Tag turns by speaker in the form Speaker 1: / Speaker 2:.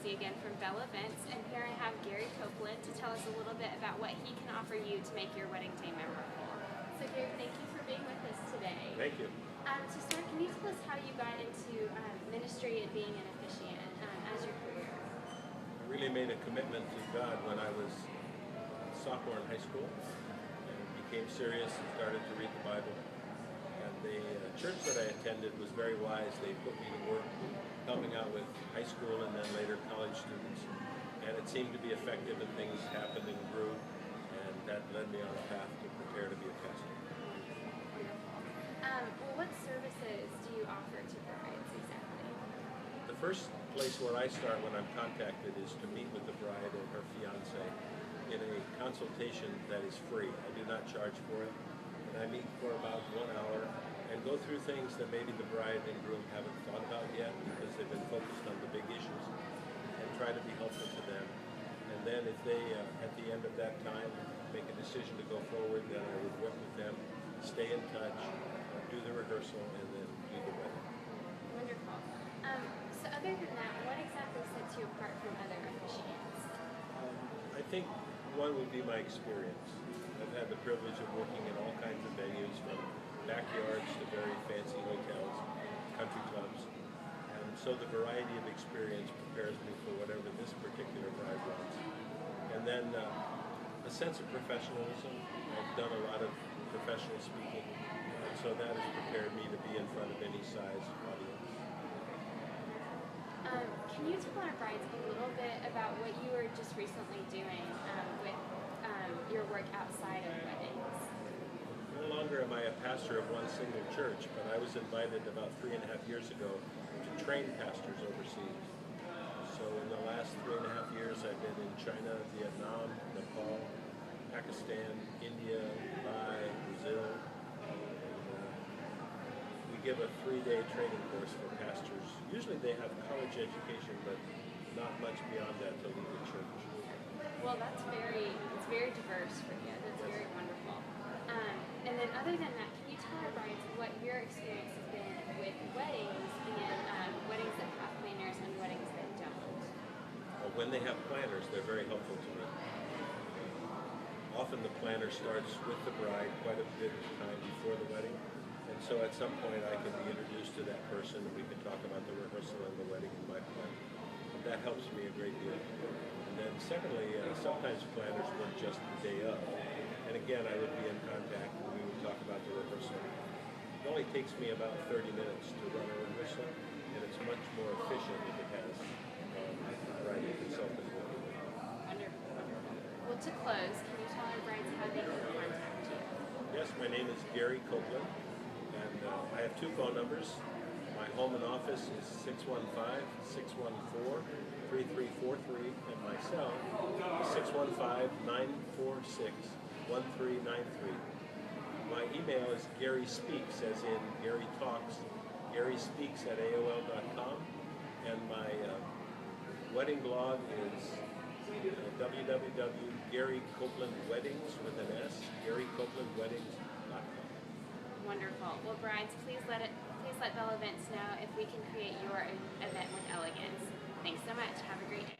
Speaker 1: Tracy again from Belle Events, and here I have Gary Copeland to tell us a little bit about what he can offer you to make your wedding day memorable. So Gary, thank you for being with us today.
Speaker 2: Thank you.
Speaker 1: To start, can you tell us how you got into ministry and being an officiant as your career?
Speaker 2: I really made a commitment to God when I was a sophomore in high school and became serious and started to read the Bible. And the church that I attended was very wise. They put me to work helping out with high school and then later college students. And it seemed to be effective, and things happened and grew, and that led me on a path to prepare to be a pastor.
Speaker 1: Well, what services do you offer to brides exactly?
Speaker 2: The first place where I start when I'm contacted is to meet with the bride and her fiance in a consultation that is free. I do not charge for it. And I meet for about 1 hour and go through things that maybe the bride and groom haven't thought about yet because they've been focused on the big issues, and try to be helpful to them. And then if they, at the end of that time, make a decision to go forward, then I would work with them, stay in touch, do the rehearsal, and then do the wedding.
Speaker 1: Wonderful. So other than that, what exactly sets you apart from other officiants?
Speaker 2: I think one would be my experience. I've had the privilege of working in all kinds of venues, from backyards to very fancy hotels, country clubs. And so the variety of experience prepares me for whatever this particular bride wants. And then a sense of professionalism. I've done a lot of professional speaking, and so that has prepared me to be in front of any size audience.
Speaker 1: Can you tell our brides a little bit about what you were just recently doing with your work outside of weddings?
Speaker 2: No longer am I a pastor of one single church, but I was invited about 3.5 years ago to train pastors overseas. So in the last 3.5 years, I've been in China, Vietnam, Nepal, Pakistan, India, Dubai, Brazil. We give a 3-day training course for pastors. Usually they have college education, but not much beyond that to lead the church.
Speaker 1: Well, it's very diverse for you. That's very wonderful. And then other than that, can you tell our brides what your experience has been with weddings and weddings that have planners and weddings that don't?
Speaker 2: When they have planners, they're very helpful to me. Often the planner starts with the bride quite a bit of time before the wedding. And so at some point I can be introduced to that person, and we can talk about the rehearsal and the wedding in my plan. And that helps me a great deal. And then secondly, sometimes planners work just the day of. And again, I would be in contact and we would talk about the rehearsal. It only takes me about 30 minutes to run a rehearsal, and it's much more efficient if it has a writing consultant working with me.
Speaker 1: Wonderful, wonderful. Well, to close, can you tell our brides how they can contact you?
Speaker 2: Yes, my name is Gary Copeland, and I have 2 phone numbers. My home and office is 615-614-3343, and my cell is 615-946-1393. My email is Gary Speaks, as in Gary Talks, GarySpeaks@AOL.com, and my wedding blog is www.GaryCopelandWeddings with an S, GaryCopelandWeddings.com.
Speaker 1: Wonderful. Well, brides, please let Belle Events know if we can create your event with elegance. Thanks so much. Have a great day.